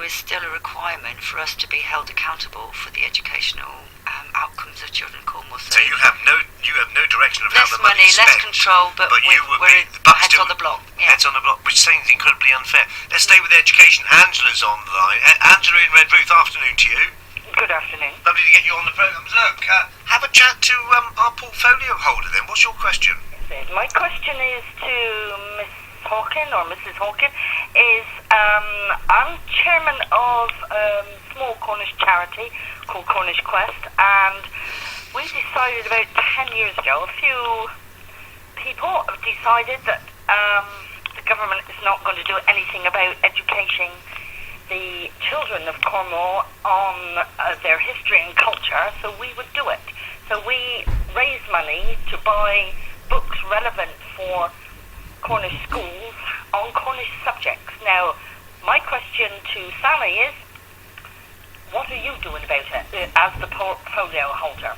is still a requirement for us to be held accountable for the educational outcomes of children in Cornwall. So you have no direction of how the money is spent. Less control, but we're heads on the block. Yeah. Heads on the block, which seems incredibly unfair. Let's stay with education. Angela's on the line. Angela in Redruth, afternoon to you. Good afternoon. Lovely to get you on the programme. Look, have a chat to our portfolio holder then. What's your question? My question is to Miss Hawken, or Mrs. Hawken, is I'm chairman of a small Cornish charity called Cornish Quest, and we decided about 10 years ago, a few people have decided that the government is not going to do anything about educating the children of Cornwall on their history and culture, so we would do it. So we raised money to buy books relevant for Cornish schools on Cornish subjects. Now, my question to Sally is, what are you doing about it as the portfolio holder?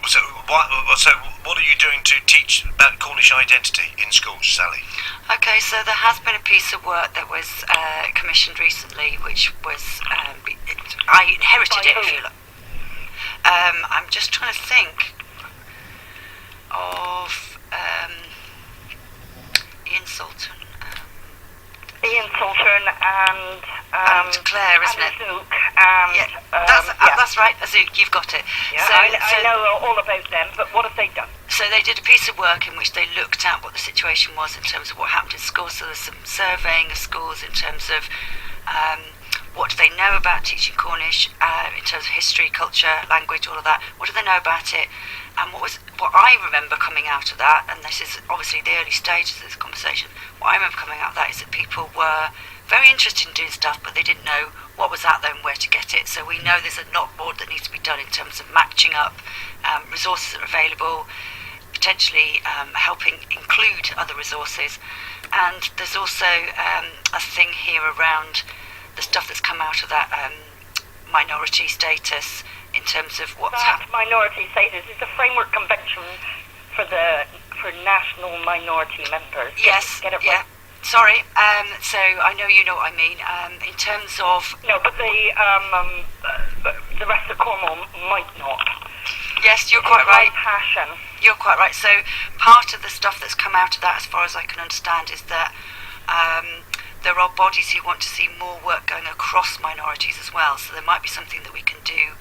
So what are you doing to teach about Cornish identity in schools, Sally? Okay, so there has been a piece of work that was commissioned recently, which was I inherited it, if you like. I'm just trying to think of Ian Sultan. Ian Sultan and Claire, isn't it? Azouk that's right, Azouk, you've got it. Yeah, so, I know all about them, but what have they done? So they did a piece of work in which they looked at what the situation was in terms of what happened in schools. So there's some surveying of schools in terms of what do they know about teaching Cornish, in terms of history, culture, language, all of that. What do they know about it? And what I remember coming out of that, and this is obviously the early stages of this conversation, what I remember coming out of that is that people were very interested in doing stuff, but they didn't know what was out there and where to get it. So we know there's a lot more that needs to be done in terms of matching up resources that are available, potentially helping include other resources. And there's also a thing here around the stuff that's come out of that minority status in terms of what's happening. Minority status is the framework convention for national minority members. Yes, get it yeah. Right? Sorry, so I know you know what I mean. In terms of... No, but the rest of Cornwall might not. Yes, you're quite right. Passion. You're quite right. So part of the stuff that's come out of that, as far as I can understand, is that there are bodies who want to see more work going across minorities as well. So there might be something that we can do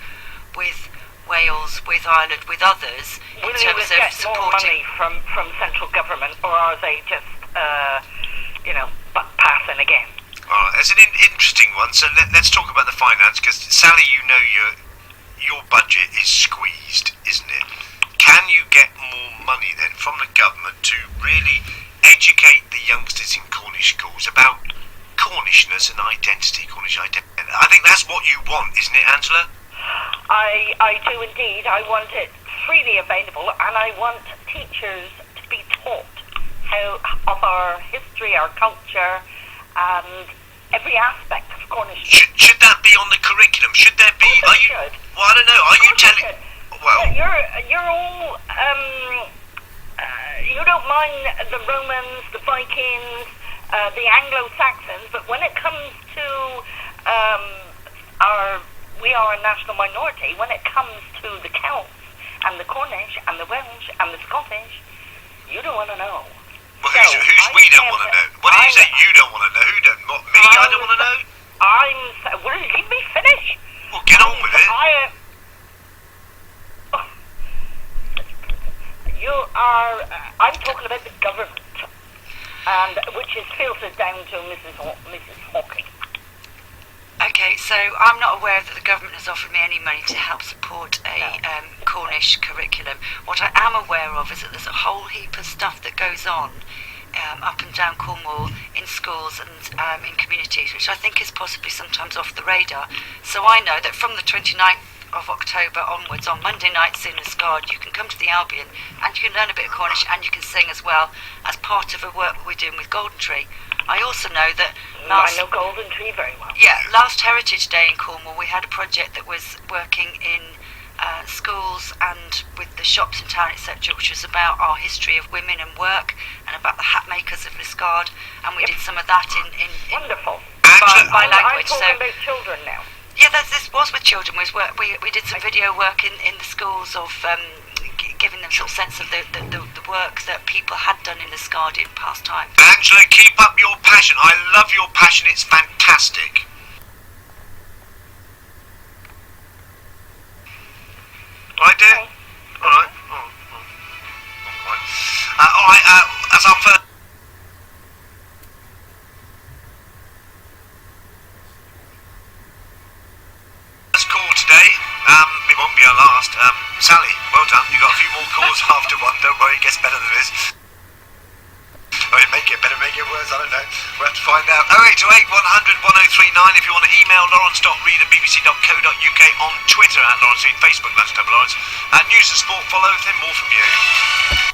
with Wales, with Ireland, with others, in terms of supporting... more money from central government, or are they just, passing again? It's an interesting one. So let's talk about the finance, because Sally, you know your budget is squeezed, isn't it? Can you get more money then from the government to really educate the youngsters in Cornish schools about Cornishness and identity, Cornish identity? I think that's what you want, isn't it, Angela? I do indeed. I want it freely available, and I want teachers to be taught of our history, our culture, and every aspect of Cornish. Should that be on the curriculum? Should there be? Should. Well, I don't know. Are you telling? Well, you're all. You don't mind the Romans, the Vikings, the Anglo-Saxons, but when it comes to we are a national minority. When it comes to the Celts and the Cornish and the Welsh and the Scottish, you don't want to know. Well, who's we don't want to know? What do you say? You don't want to know? Who don't? Not me. I don't want to know. Will you leave me finish? Well, get on with it. I'm talking about the government, and which is filtered down to Mrs. Hawking. Okay, so I'm not aware that the government has offered me any money to help support a Cornish curriculum. What I am aware of is that there's a whole heap of stuff that goes on up and down Cornwall in schools and in communities, which I think is possibly sometimes off the radar. So I know that from the 29th of October onwards, on Monday nights in the Scard, you can come to the Albion and you can learn a bit of Cornish and you can sing as well as part of a work we're doing with Golden Tree. I also know that I know Golden Tree very well. Yeah, last Heritage Day in Cornwall, we had a project that was working in schools and with the shops in town, etc., which was about our history of women and work and about the hat makers of Liscard, and we did some of that in wonderful by language. language. You're So talking about children now. yeah, this was with children. We did some video work in the schools of giving them sort of sense of the work that people had done in the Scardy in past times. Angela, keep up your passion. I love your passion. It's fantastic. Right, dear? Okay. All right. All right. As our first call today, it won't be our last. Sally, well done. You got a few more calls after one. Don't worry, it gets better than this. Oh, it may get better, may get worse, I don't know. We'll have to find out. 0828 100 1039 if you want to email lawrence.read@bbc.co.uk, on Twitter @Lawrence Reed, Facebook Lunchtime Lawrence. News and sport follow, then more from you.